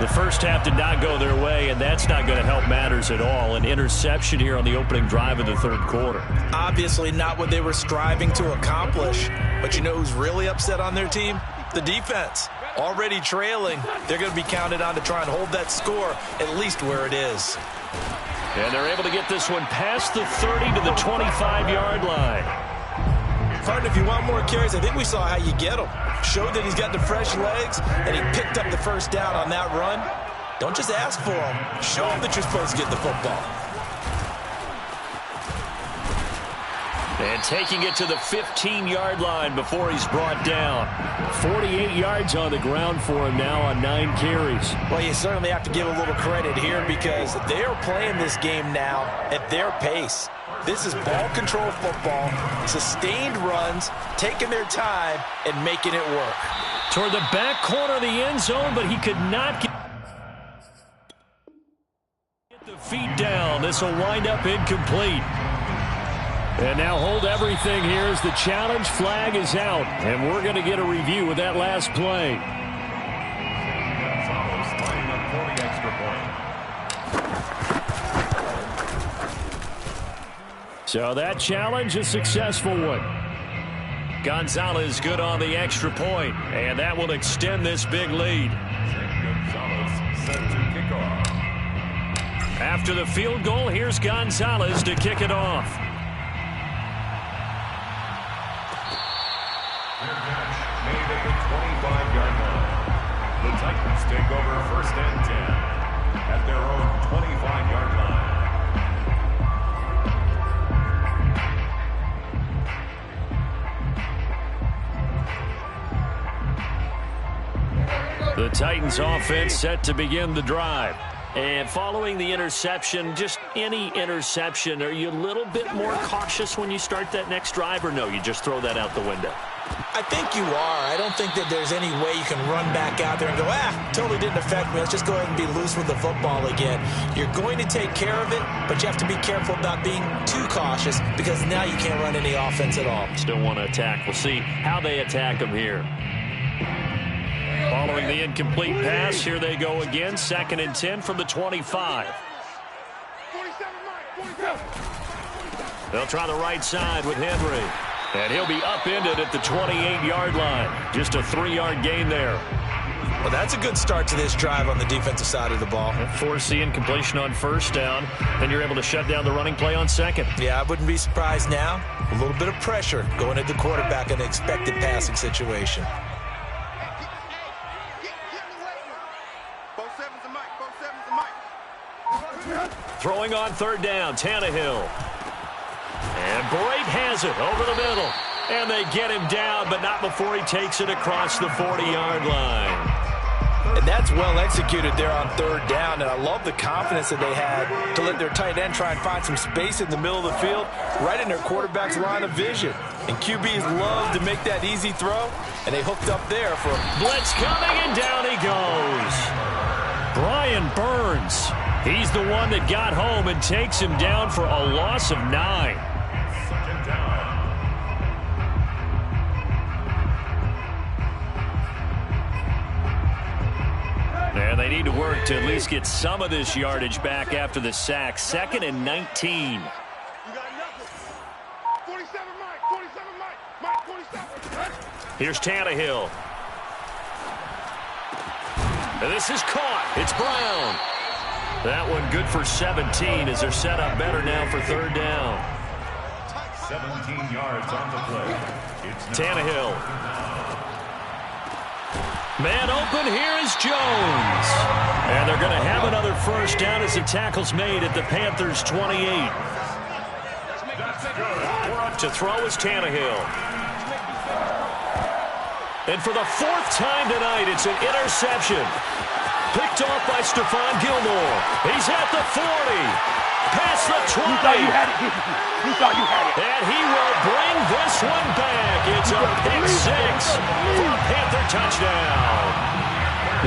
The first half did not go their way, and that's not going to help matters at all. An interception here on the opening drive of the 3rd quarter. Obviously not what they were striving to accomplish. But you know who's really upset on their team? The defense. Already trailing. They're going to be counted on to try and hold that score at least where it is. And they're able to get this one past the 30 to the 25-yard line. Partner, if you want more carries, I think we saw how you get them. Showed that he's got the fresh legs, and he picked up the first down on that run. Don't just ask for them. Show them that you're supposed to get the football. And taking it to the 15-yard line before he's brought down. 48 yards on the ground for him now on 9 carries. Well, you certainly have to give a little credit here because they are playing this game now at their pace. This is ball control football, sustained runs, taking their time, and making it work. Toward the back corner of the end zone, but he could not get the feet down. This will wind up incomplete. And now hold everything here as the challenge flag is out. And we're going to get a review of that last play. So that challenge, a successful one. Gonzalez good on the extra point, and that will extend this big lead. After the field goal, here's Gonzalez to kick it off. Made at the 25-yard line. The Titans take over 1st and 10 at their own 25-yard line. The Titans offense set to begin the drive. And following the interception, just any interception, are you a little bit more cautious when you start that next drive, or no, you just throw that out the window? I think you are. I don't think that there's any way you can run back out there and go, totally didn't affect me. Let's just go ahead and be loose with the football again. You're going to take care of it, but you have to be careful about being too cautious because now you can't run any offense at all. Still want to attack. We'll see how they attack them here. Following the incomplete pass, here they go again. 2nd and 10 from the 25. They'll try the right side with Henry. And he'll be upended at the 28-yard line. Just a 3-yard gain there. Well, that's a good start to this drive on the defensive side of the ball. Force the incompletion on 1st down. Then you're able to shut down the running play on 2nd. Yeah, I wouldn't be surprised now. A little bit of pressure going at the quarterback in an expected passing situation. Throwing on 3rd down, Tannehill. And Brate has it over the middle. And they get him down, but not before he takes it across the 40-yard line. And that's well executed there on 3rd down. And I love the confidence that they had to let their tight end try and find some space in the middle of the field, right in their quarterback's line of vision. And QBs love to make that easy throw, and they hooked up there for a blitz coming, and down he goes. Brian Burns. He's the one that got home and takes him down for a loss of 9. 2nd down. And they need to work to at least get some of this yardage back after the sack. 2nd and 19. Here's Tannehill. And this is caught. It's Brown. That one good for 17 as they're set up better now for 3rd down. 17 yards on the play. It's Tannehill. Man open, here is Jones. And they're going to have another 1st down as the tackle's made at the Panthers' 28. To throw is Tannehill. And for the 4th time tonight, it's an interception. Picked off by Stephon Gilmore. He's at the 40. Past the 20. You thought you had it. You thought you had it. And he will bring this one back. It's a pick 6 for a Panther touchdown.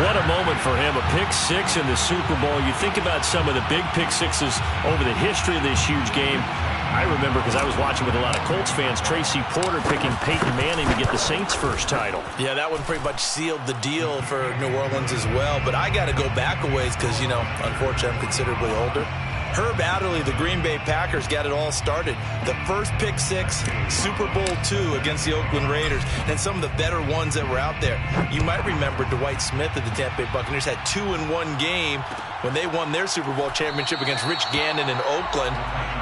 What a moment for him, a pick 6 in the Super Bowl. You think about some of the big pick 6s over the history of this huge game. I remember, because I was watching with a lot of Colts fans, Tracy Porter picking Peyton Manning to get the Saints' first title. Yeah, that one pretty much sealed the deal for New Orleans as well. But I got to go back a ways because, you know, unfortunately I'm considerably older. Herb Adderley, the Green Bay Packers, got it all started. The first pick 6, Super Bowl II against the Oakland Raiders, and some of the better ones that were out there. You might remember Dwight Smith of the Tampa Bay Buccaneers had 2 in one game when they won their Super Bowl championship against Rich Gannon in Oakland.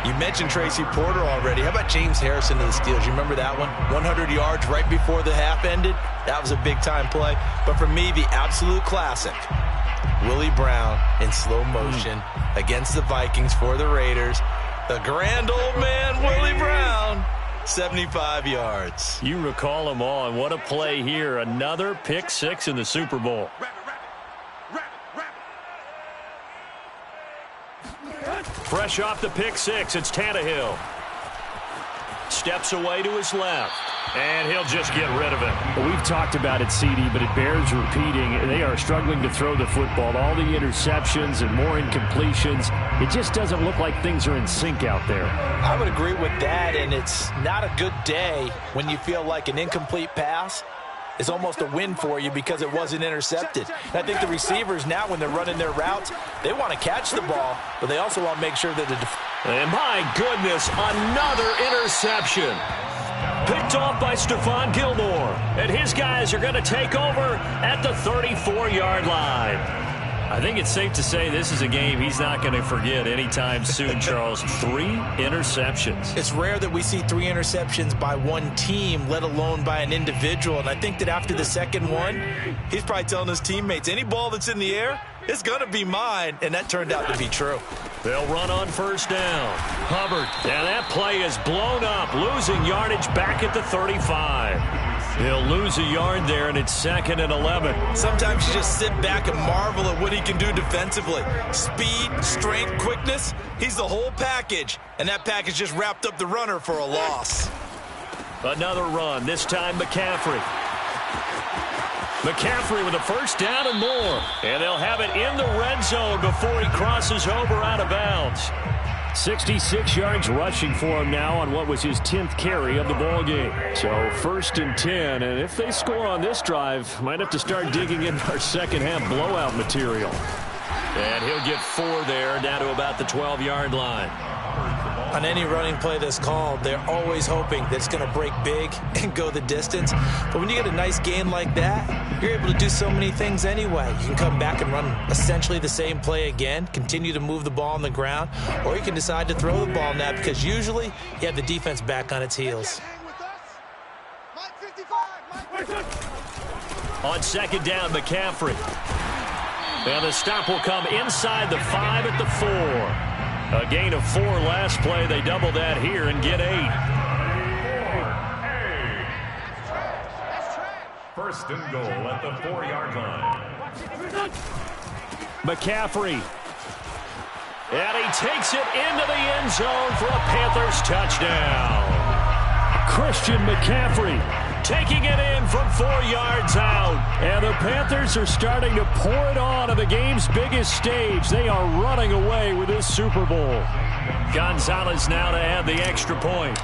You mentioned Tracy Porter already. How about James Harrison of the Steelers? You remember that one? 100 yards right before the half ended. That was a big-time play. But for me, the absolute classic, Willie Brown in slow motion against the Vikings for the Raiders. The grand old man, Willie Brown, 75 yards. You recall them all, and what a play here. Another pick 6 in the Super Bowl. Fresh off the pick 6, it's Tannehill. Steps away to his left. And he'll just get rid of it. Well, we've talked about it, CD, but it bears repeating. They are struggling to throw the football. All the interceptions and more incompletions. It just doesn't look like things are in sync out there. I would agree with that, and it's not a good day when you feel like an incomplete pass is almost a win for you because it wasn't intercepted. And I think the receivers now, when they're running their routes, they want to catch the ball, but they also want to make sure that and my goodness, another interception. Picked off by Stephon Gilmore. And his guys are going to take over at the 34-yard line. I think it's safe to say this is a game he's not going to forget anytime soon, Charles. 3 interceptions. It's rare that we see 3 interceptions by one team, let alone by an individual. And I think that after the second one, he's probably telling his teammates, any ball that's in the air, it's going to be mine. And that turned out to be true. They'll run on first down. Hubbard. And that play is blown up, losing yardage back at the 35. He'll lose a yard there, and it's 2nd and 11. Sometimes you just sit back and marvel at what he can do defensively. Speed, strength, quickness, he's the whole package. And that package just wrapped up the runner for a loss. Another run, this time McCaffrey. McCaffrey with a first down and more. And they'll have it in the red zone before he crosses over out of bounds. 66 yards rushing for him now on what was his 10th carry of the ball game. So 1st and 10, and if they score on this drive, might have to start digging into our second half blowout material. And he'll get 4 there, down to about the 12-yard line. On any running play that's called, they're always hoping that it's going to break big and go the distance. But when you get a nice gain like that, you're able to do so many things anyway. You can come back and run essentially the same play again, continue to move the ball on the ground, or you can decide to throw the ball now because usually you have the defense back on its heels. On 2nd down, McCaffrey. And the stop will come inside the 5 at the 4. A gain of 4 last play. They double that here and get 8. 1st and goal at the 4-yard line. McCaffrey. And he takes it into the end zone for a Panthers touchdown. Christian McCaffrey taking it in from 4 yards out. And the Panthers are starting to pour it on the game's biggest stage. They are running away with this Super Bowl. Gonzalez now to add the extra point.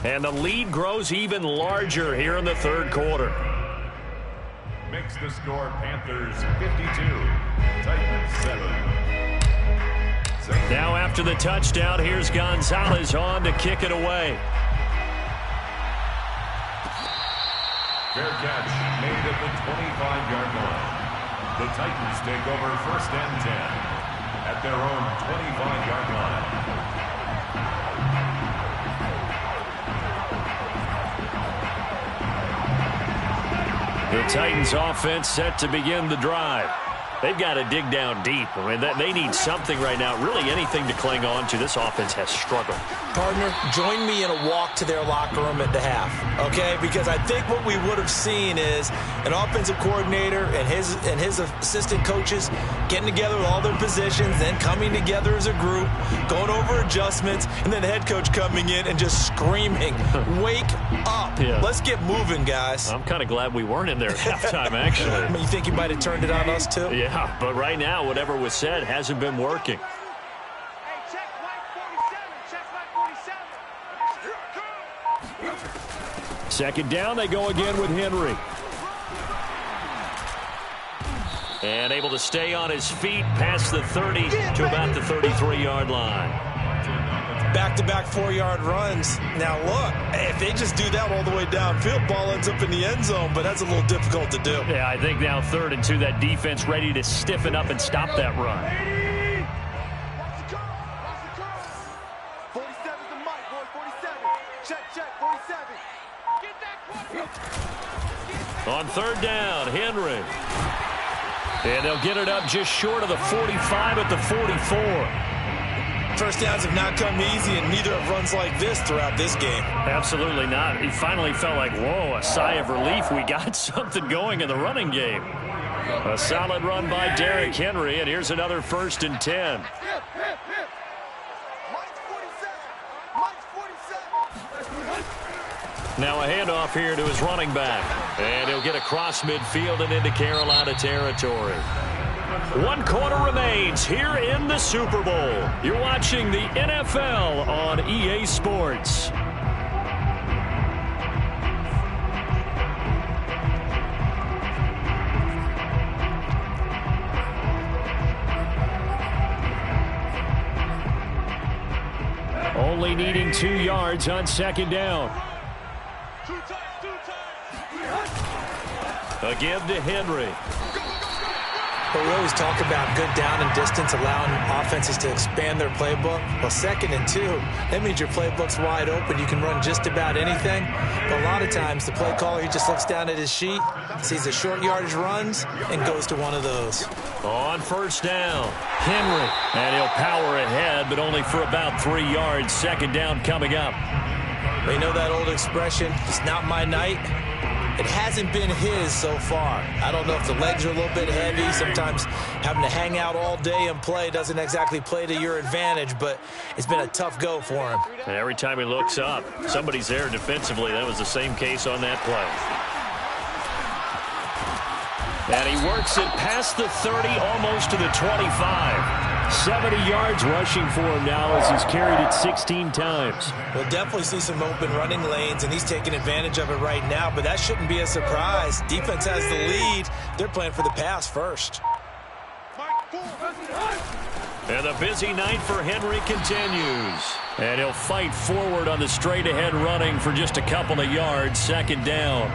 And the lead grows even larger here in the 3rd quarter. Makes the score Panthers 52, Titans 7. Now after the touchdown, here's Gonzalez on to kick it away. Fair catch made at the 25-yard line. The Titans take over 1st and 10 at their own 25-yard line. The Titans offense set to begin the drive. They've got to dig down deep. I mean, they need something right now, really anything to cling on to. This offense has struggled. Partner, join me in a walk to their locker room at the half, okay? Because I think what we would have seen is an offensive coordinator and his assistant coaches getting together with all their positions, then coming together as a group, going over adjustments, and then the head coach coming in and just screaming, "Wake up. Yeah. Let's get moving, guys." I'm kind of glad we weren't in there at halftime, actually. I mean, you think he might have turned it on us, too? Yeah, but right now, whatever was said hasn't been working. Hey, check white 47. 2nd down, they go again with Henry. And able to stay on his feet past the 30 to about the 33-yard line. Back-to-back 4-yard runs. Now, look, if they just do that all the way downfield, ball ends up in the end zone, but that's a little difficult to do. Yeah, I think now 3rd and 2, that defense ready to stiffen up and stop that run. 47's the mic, boy. 47. Check, 47. Get that quarterback. On 3rd down, Henry. And they'll get it up just short of the 45 at the 44. First downs have not come easy, and neither have runs like this throughout this game. Absolutely not. He finally felt like, whoa, a sigh of relief. We got something going in the running game. A solid run by Derrick Henry, and here's another 1st and 10. Now a handoff here to his running back. And he'll get across midfield and into Carolina territory. 1 quarter remains here in the Super Bowl. You're watching the NFL on EA Sports. Only needing 2 yards on 2nd down. Again to Henry. But we always talk about good down and distance, allowing offenses to expand their playbook. Well, 2nd and 2, that means your playbook's wide open. You can run just about anything. But a lot of times, the play caller, he just looks down at his sheet, sees the short yardage runs, and goes to one of those. On 1st down, Henry. And he'll power ahead, but only for about 3 yards. 2nd down coming up. They know that old expression, it's not my night. It hasn't been his so far. I don't know if the legs are a little bit heavy. Sometimes having to hang out all day and play doesn't exactly play to your advantage, but it's been a tough go for him. And every time he looks up, somebody's there defensively. That was the same case on that play. And he works it past the 30, almost to the 25. 70 yards rushing for him now as he's carried it 16 times. We'll definitely see some open running lanes, and he's taking advantage of it right now, but that shouldn't be a surprise. Defense has the lead. They're playing for the pass first. And the busy night for Henry continues. And he'll fight forward on the straight-ahead running for just a couple of yards, second down.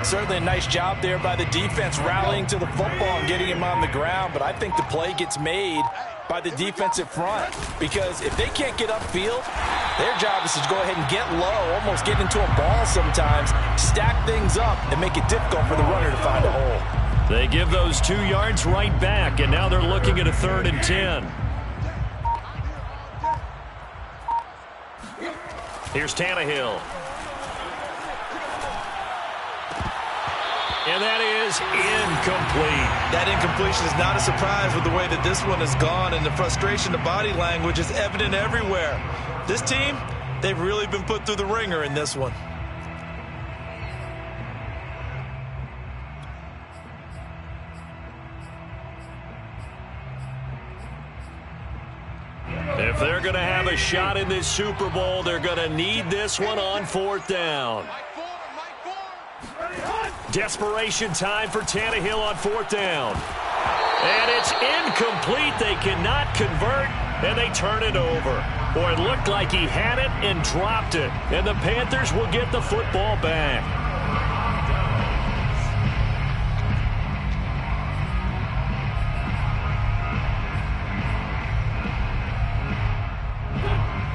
Certainly a nice job there by the defense rallying to the football and getting him on the ground, but I think the play gets made by the defensive front because if they can't get upfield, their job is to go ahead and get low, almost get into a ball sometimes, stack things up, and make it difficult for the runner to find a hole. They give those 2 yards right back, and now they're looking at a 3rd and 10. Here's Tannehill. And that is incomplete. That incompletion is not a surprise with the way that this one has gone, and the frustration, the body language is evident everywhere. This team, they've really been put through the ringer in this one. If they're going to have a shot in this Super Bowl, they're going to need this one on 4th down. Desperation time for Tannehill on 4th down. And it's incomplete. They cannot convert, and they turn it over. Boy, it looked like he had it and dropped it. And the Panthers will get the football back.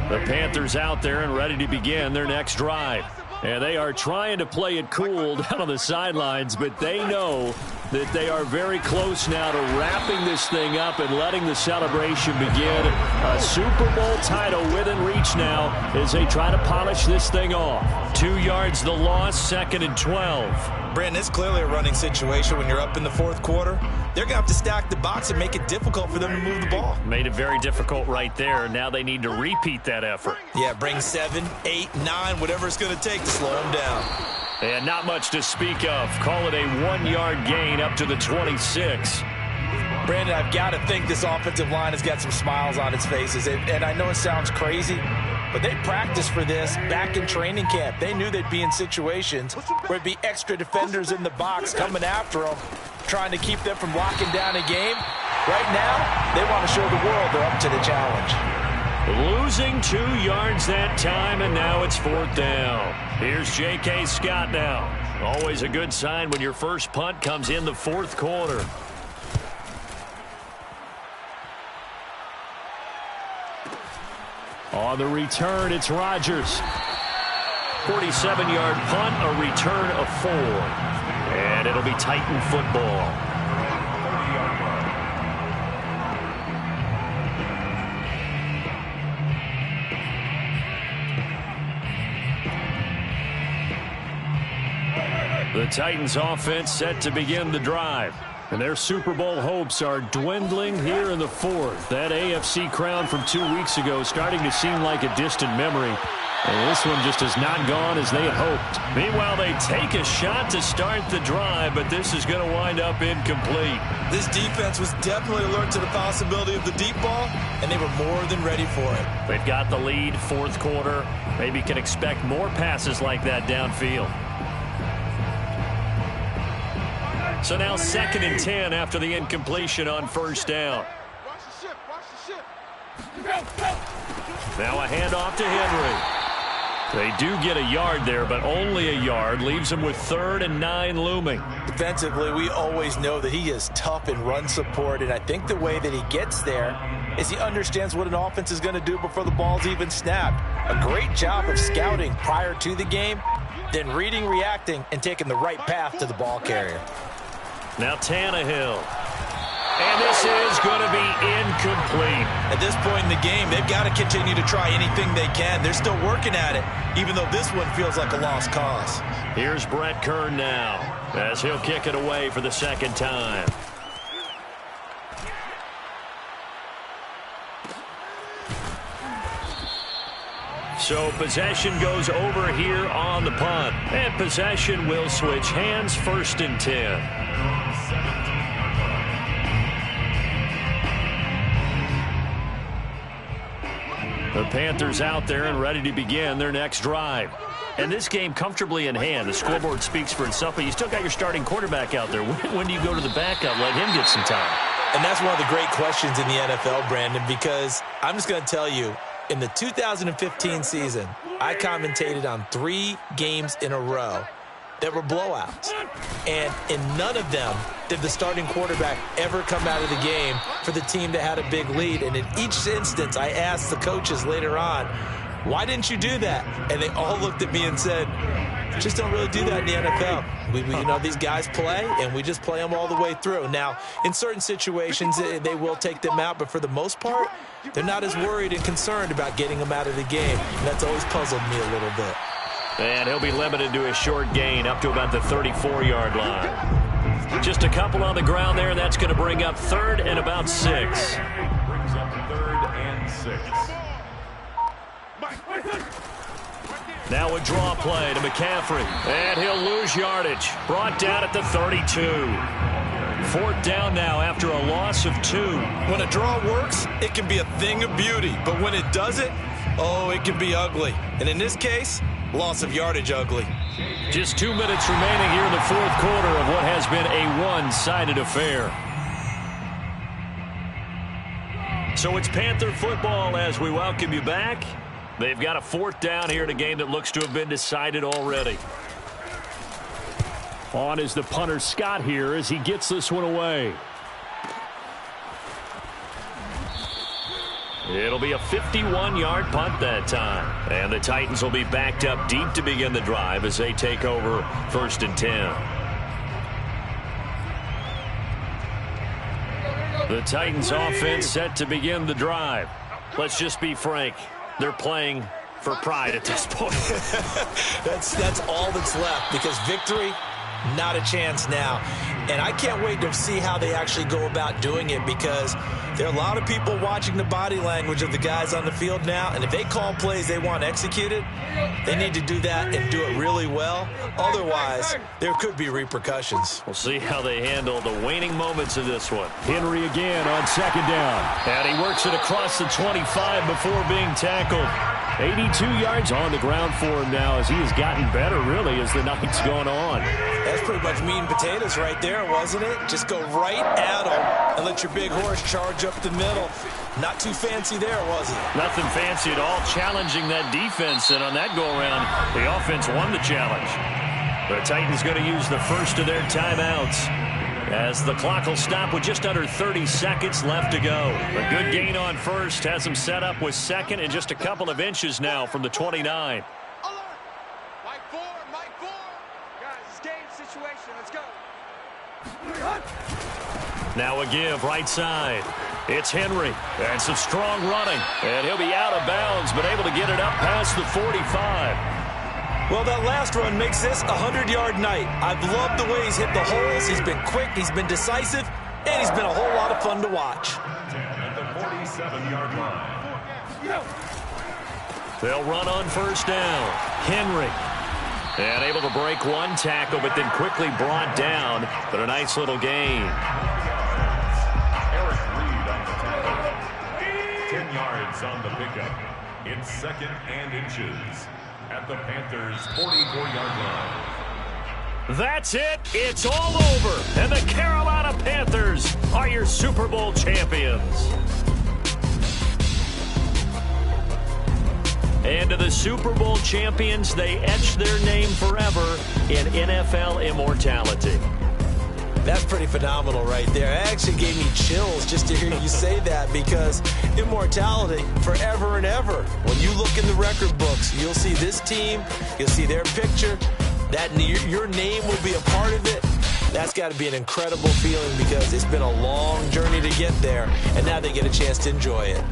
The Panthers out there and ready to begin their next drive. And they are trying to play it cool down on the sidelines, but they know that they are very close now to wrapping this thing up and letting the celebration begin. A Super Bowl title within reach now as they try to polish this thing off. 2 yards the loss, 2nd and 12. Brandon, it's clearly a running situation when you're up in the 4th quarter. They're going to have to stack the box and make it difficult for them to move the ball. Made it very difficult right there. Now they need to repeat that effort. Yeah, bring 7, 8, 9, whatever it's going to take to slow them down. And not much to speak of. Call it a 1-yard gain up to the 26. Brandon, I've got to think this offensive line has got some smiles on its faces. And I know it sounds crazy, but they practiced for this back in training camp. They knew they'd be in situations where it'd be extra defenders in the box coming after them, trying to keep them from locking down a game. Right now, they want to show the world they're up to the challenge. Losing 2 yards that time, and now it's 4th down. Here's J.K. Scott now. Always a good sign when your first punt comes in the 4th quarter. On the return, it's Rodgers. 47-yard punt, a return of 4. And it'll be Titan football. The Titans offense set to begin the drive. And their Super Bowl hopes are dwindling here in the 4th. That AFC crown from 2 weeks ago starting to seem like a distant memory. And this one just has not gone as they had hoped. Meanwhile, they take a shot to start the drive, but this is going to wind up incomplete. This defense was definitely alert to the possibility of the deep ball, and they were more than ready for it. They've got the lead, 4th quarter. Maybe can expect more passes like that downfield. So now 2nd and 10 after the incompletion on 1st down. Now a handoff to Henry. They do get a yard there, but only a yard. Leaves them with 3rd and 9 looming. Defensively, we always know that he is tough in run support, and I think the way that he gets there is he understands what an offense is going to do before the ball's even snapped. A great job of scouting prior to the game, then reading, reacting, and taking the right path to the ball carrier. Now Tannehill. And this is going to be complete. At this point in the game, they've got to continue to try anything they can. They're still working at it, even though this one feels like a lost cause. Here's Brett Kern now, as he'll kick it away for the second time. So possession goes over here on the punt. And possession will switch hands, 1st and 10. The Panthers out there and ready to begin their next drive. And this game comfortably in hand. The scoreboard speaks for itself, but you still got your starting quarterback out there. When do you go to the backup, let him get some time? And that's one of the great questions in the NFL, Brandon, because I'm just going to tell you, in the 2015 season, I commentated on 3 games in a row that were blowouts. And in none of them did the starting quarterback ever come out of the game for the team that had a big lead. And in each instance, I asked the coaches later on, why didn't you do that? And they all looked at me and said, just don't really do that in the NFL. You know, these guys play, and we just play them all the way through. Now, in certain situations, they will take them out, but for the most part, they're not as worried and concerned about getting them out of the game. And that's always puzzled me a little bit. And he'll be limited to a short gain up to about the 34-yard line. Just a couple on the ground there. That's going to bring up 3rd and about 6. Brings up 3rd and 6. Now a draw play to McCaffrey. And he'll lose yardage. Brought down at the 32. 4th down now after a loss of 2. When a draw works, it can be a thing of beauty. But when it doesn't, oh, it can be ugly. And in this case, loss of yardage ugly. Just 2 minutes remaining here in the 4th quarter of what has been a one-sided affair. So it's Panther football as we welcome you back. They've got a 4th down here in a game that looks to have been decided already. On is the punter Scott here as he gets this one away. It'll be a 51-yard punt that time. And the Titans will be backed up deep to begin the drive as they take over 1st and 10. The Titans offense set to begin the drive. Let's just be frank. They're playing for pride at this point. That's all that's left, because victory, not a chance now. And I can't wait to see how they actually go about doing it, because there are a lot of people watching the body language of the guys on the field now, and if they call plays they want executed, they need to do that and do it really well. Otherwise, there could be repercussions. We'll see how they handle the waning moments of this one. Henry again on 2nd down. And he works it across the 25 before being tackled. 82 yards on the ground for him now as he has gotten better, really, as the night's gone on. That's pretty much meat and potatoes right there, wasn't it? Just go right at him and let your big horse charge up the middle. Not too fancy there, was it? Nothing fancy at all, challenging that defense. And on that go-around, the offense won the challenge. The Titans going to use the first of their timeouts as the clock will stop with just under 30 seconds left to go. A good gain on first has them set up with 2nd and just a couple of inches now from the 29. Mike 4. Guys, it's game situation. Let's go. Now a give right side. It's Henry. And some strong running. And he'll be out of bounds, but able to get it up past the 45. Well, that last run makes this a 100-yard night. I've loved the way he's hit the holes. He's been quick, he's been decisive, and he's been a whole lot of fun to watch. At the 47-yard line. They'll run on 1st down. Henry. And able to break one tackle, but then quickly brought down. But a nice little gain. Eric Reed on the tackle. 10 yards on the pickup. It's 2nd and inches. At the Panthers' 44-yard line. That's it. It's all over. And the Carolina Panthers are your Super Bowl champions. And to the Super Bowl champions, they etch their name forever in NFL immortality. That's pretty phenomenal right there. It actually gave me chills just to hear you say that, because immortality forever and ever. When you look in the record books, you'll see this team, you'll see their picture, that your name will be a part of it. That's got to be an incredible feeling because it's been a long journey to get there, and now they get a chance to enjoy it.